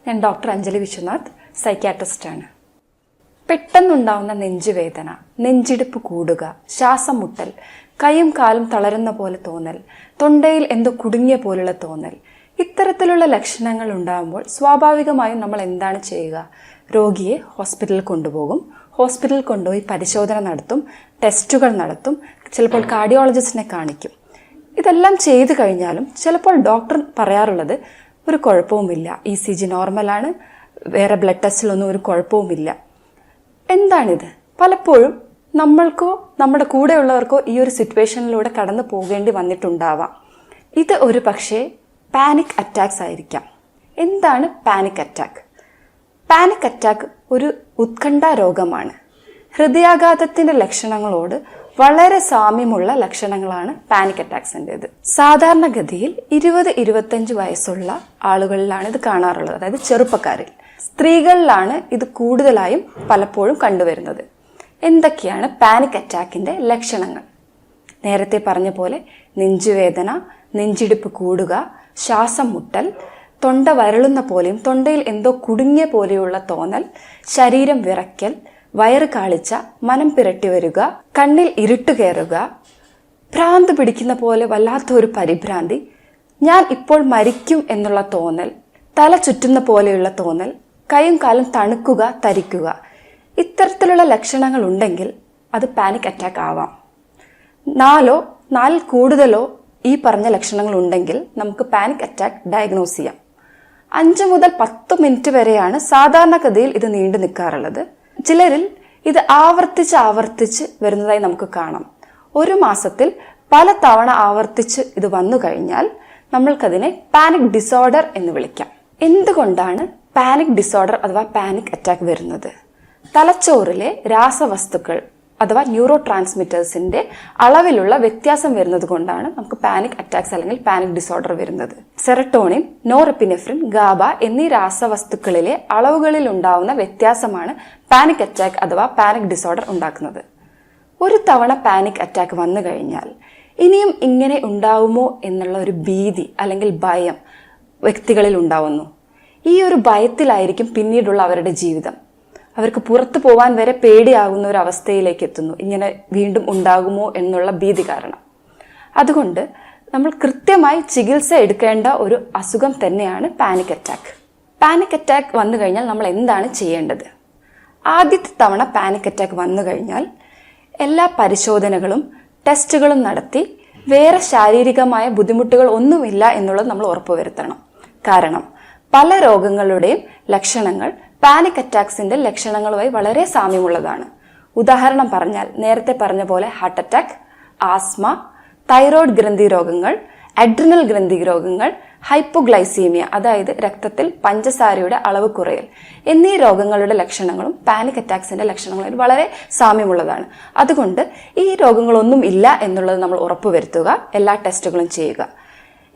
ഞാൻ ഡോക്ടർ അഞ്ജലി വിശ്വനാഥ്, സൈക്യാട്രിസ്റ്റാണ്. പെട്ടെന്നുണ്ടാവുന്ന നെഞ്ചുവേദന, നെഞ്ചിടിപ്പ് കൂടുക, ശ്വാസം മുട്ടൽ, കൈയും കാലും തളരുന്ന പോലെ തോന്നൽ, തൊണ്ടയിൽ എന്തോ കുടുങ്ങിയ പോലുള്ള തോന്നൽ, ഇത്തരത്തിലുള്ള ലക്ഷണങ്ങൾ ഉണ്ടാകുമ്പോൾ സ്വാഭാവികമായും നമ്മൾ എന്താണ് ചെയ്യുക? രോഗിയെ ഹോസ്പിറ്റലിൽ കൊണ്ടുപോകും. ഹോസ്പിറ്റലിൽ കൊണ്ടുപോയി പരിശോധന നടത്തും, ടെസ്റ്റുകൾ നടത്തും, ചിലപ്പോൾ കാർഡിയോളജിസ്റ്റിനെ കാണിക്കും. ഇതെല്ലാം ചെയ്തു കഴിഞ്ഞാലും ചിലപ്പോൾ ഡോക്ടർ പറയാറുള്ളത് ഒരു കുഴപ്പവുമില്ല, ECG നോർമലാണ്, വേറെ ബ്ലഡ് ടെസ്റ്റിലൊന്നും ഒരു കുഴപ്പവുമില്ല. എന്താണിത്? പലപ്പോഴും നമ്മൾക്കോ നമ്മുടെ കൂടെയുള്ളവർക്കോ ഈ ഒരു സിറ്റുവേഷനിലൂടെ കടന്നു പോകേണ്ടി വന്നിട്ടുണ്ടാവാം. ഇത് ഒരു പക്ഷേ പാനിക് അറ്റാക്സ് ആയിരിക്കാം. എന്താണ് പാനിക് അറ്റാക്ക്? പാനിക് അറ്റാക്ക് ഒരു ഉത്കണ്ഠ രോഗമാണ്. ഹൃദയാഘാതത്തിന്റെ ലക്ഷണങ്ങളോട് വളരെ സാമ്യമുള്ള ലക്ഷണങ്ങളാണ് പാനിക് അറ്റാക്സിൻ്റെത്. സാധാരണഗതിയിൽ 20-25 വയസ്സുള്ള ആളുകളിലാണ് ഇത് കാണാറുള്ളത്, അതായത് ചെറുപ്പക്കാരിൽ. സ്ത്രീകളിലാണ് ഇത് കൂടുതലായും പലപ്പോഴും കണ്ടുവരുന്നത്. എന്തൊക്കെയാണ് പാനിക് അറ്റാക്കിന്റെ ലക്ഷണങ്ങൾ? നേരത്തെ പറഞ്ഞ പോലെ നെഞ്ചുവേദന, നെഞ്ചിടിപ്പ് കൂടുക, ശ്വാസം മുട്ടൽ, തൊണ്ട വരളുന്ന പോലെയും തൊണ്ടയിൽ എന്തോ കുടുങ്ങിയ പോലെയുള്ള തോന്നൽ, ശരീരം വിറയ്ക്കൽ, വയറ് കാളിച്ച, മനം പിരട്ടി വരിക, കണ്ണിൽ ഇരുട്ട് കയറുക, ഭ്രാന്ത് പിടിക്കുന്ന പോലെ വല്ലാത്തൊരു പരിഭ്രാന്തി, ഞാൻ ഇപ്പോൾ മരിക്കും എന്നുള്ള തോന്നൽ, തല ചുറ്റുന്ന പോലെയുള്ള തോന്നൽ, കൈയും കാലും തണുക്കുക, തരിക്കുക. ഇത്തരത്തിലുള്ള ലക്ഷണങ്ങൾ ഉണ്ടെങ്കിൽ അത് പാനിക് അറ്റാക്ക് ആവാം. 4 കൂടുതലോ ഈ പറഞ്ഞ ലക്ഷണങ്ങൾ ഉണ്ടെങ്കിൽ നമുക്ക് പാനിക് അറ്റാക്ക് ഡയഗ്നോസ് ചെയ്യാം. 5 മുതൽ 10 മിനിറ്റ് വരെയാണ് സാധാരണഗതിയിൽ ഇത് നീണ്ടു നിൽക്കാറുള്ളത്. ചിലരിൽ ഇത് ആവർത്തിച്ച് വരുന്നതായി നമുക്ക് കാണാം. ഒരു മാസത്തിൽ പല തവണ ആവർത്തിച്ച് ഇത് വന്നു കഴിഞ്ഞാൽ നമ്മൾക്കതിനെ പാനിക് ഡിസോർഡർ എന്ന് വിളിക്കാം. എന്തുകൊണ്ടാണ് പാനിക് ഡിസോർഡർ അഥവാ പാനിക് അറ്റാക്ക് വരുന്നത്? തലച്ചോറിലെ രാസവസ്തുക്കൾ അഥവാ ന്യൂറോ ട്രാൻസ്മിറ്റേഴ്സിന്റെ അളവിലുള്ള വ്യത്യാസം വരുന്നത് കൊണ്ടാണ് നമുക്ക് പാനിക് അറ്റാക്സ് അല്ലെങ്കിൽ പാനിക് ഡിസോർഡർ വരുന്നത്. സെറട്ടോണിൻ, നോറെപ്പിനെഫ്രിൻ, ഗാബ എന്നീ രാസവസ്തുക്കളിലെ അളവുകളിൽ ഉണ്ടാവുന്ന വ്യത്യാസമാണ് പാനിക് അറ്റാക്ക് അഥവാ പാനിക് ഡിസോർഡർ ഉണ്ടാക്കുന്നത്. ഒരു തവണ പാനിക് അറ്റാക്ക് വന്നു കഴിഞ്ഞാൽ ഇനിയും ഇങ്ങനെ ഉണ്ടാവുമോ എന്നുള്ള ഒരു ഭീതി അല്ലെങ്കിൽ ഭയം വ്യക്തികളിൽ ഉണ്ടാവുന്നു. ഈ ഒരു ഭയത്തിലായിരിക്കും പിന്നീടുള്ള അവരുടെ ജീവിതം. അവർക്ക് പുറത്തു പോവാൻ വരെ പേടിയാകുന്ന ഒരു അവസ്ഥയിലേക്ക് എത്തുന്നു, ഇങ്ങനെ വീണ്ടും ഉണ്ടാകുമോ എന്നുള്ള ഭീതി കാരണം. അതുകൊണ്ട് നമ്മൾ കൃത്യമായി ചികിത്സ എടുക്കേണ്ട ഒരു അസുഖം തന്നെയാണ് പാനിക് അറ്റാക്ക്. പാനിക് അറ്റാക്ക് വന്നു കഴിഞ്ഞാൽ നമ്മൾ എന്താണ് ചെയ്യേണ്ടത്? ആദ്യത്തെ തവണ പാനിക് അറ്റാക്ക് വന്നു കഴിഞ്ഞാൽ എല്ലാ പരിശോധനകളും ടെസ്റ്റുകളും നടത്തി വേറെ ശാരീരികമായ ബുദ്ധിമുട്ടുകൾ ഒന്നുമില്ല എന്നുള്ളത് നമ്മൾ ഉറപ്പുവരുത്തണം. കാരണം പല രോഗങ്ങളുടെയും ലക്ഷണങ്ങൾ പാനിക് അറ്റാക്സിന്റെ ലക്ഷണങ്ങളുമായി വളരെ സാമ്യമുള്ളതാണ്. ഉദാഹരണം പറഞ്ഞാൽ നേരത്തെ പറഞ്ഞ പോലെ ഹാർട്ട് അറ്റാക്ക്, ആസ്മ, തൈറോയ്ഡ് ഗ്രന്ഥി രോഗങ്ങൾ, അഡ്രിനൽ ഗ്രന്ഥി രോഗങ്ങൾ, ഹൈപ്പോഗ്ലൈസീമിയ അതായത് രക്തത്തിൽ പഞ്ചസാരയുടെ അളവ് കുറയൽ എന്നീ രോഗങ്ങളുടെ ലക്ഷണങ്ങളും പാനിക് അറ്റാക്സിന്റെ ലക്ഷണങ്ങളും വളരെ സാമ്യമുള്ളതാണ്. അതുകൊണ്ട് ഈ രോഗങ്ങളൊന്നും ഇല്ല എന്നുള്ളത് നമ്മൾ ഉറപ്പുവരുത്തുക, എല്ലാ ടെസ്റ്റുകളും ചെയ്യുക.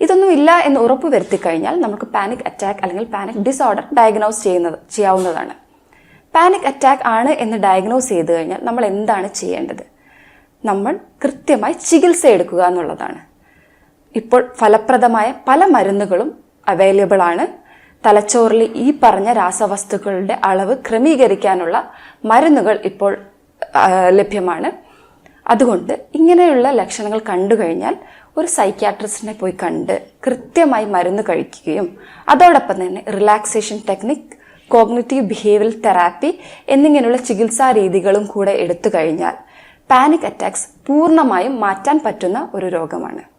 ഇതൊന്നും ഇല്ല എന്ന് ഉറപ്പ് വരുത്തി കഴിഞ്ഞാൽ നമുക്ക് പാനിക് അറ്റാക്ക് അല്ലെങ്കിൽ പാനിക് ഡിസോർഡർ ഡയഗ്നോസ് ചെയ്യാവുന്നതാണ്. പാനിക് അറ്റാക്ക് ആണ് എന്ന് ഡയഗ്നോസ് ചെയ്ത് കഴിഞ്ഞാൽ നമ്മൾ എന്താണ് ചെയ്യേണ്ടത്? നമ്മൾ കൃത്യമായി ചികിത്സ എടുക്കുക എന്നുള്ളതാണ്. ഇപ്പോൾ ഫലപ്രദമായ പല മരുന്നുകളും അവൈലബിൾ ആണ്. തലച്ചോറിൽ ഈ പറഞ്ഞ രാസവസ്തുക്കളുടെ അളവ് ക്രമീകരിക്കാനുള്ള മരുന്നുകൾ ഇപ്പോൾ ലഭ്യമാണ്. അതുകൊണ്ട് ഇങ്ങനെയുള്ള ലക്ഷണങ്ങൾ കണ്ടു കഴിഞ്ഞാൽ ഒരു സൈക്യാട്രിസ്റ്റിനെ പോയി കണ്ട് കൃത്യമായി മരുന്ന് കഴിക്കുകയും അതോടൊപ്പം തന്നെ relaxation technique, cognitive behavioural therapy എന്നിങ്ങനെയുള്ള ചികിത്സാ രീതികളും കൂടെ എടുത്തു കഴിഞ്ഞാൽ പാനിക് അറ്റാക്സ് പൂർണ്ണമായും മാറ്റാൻ പറ്റുന്ന ഒരു രോഗമാണ്.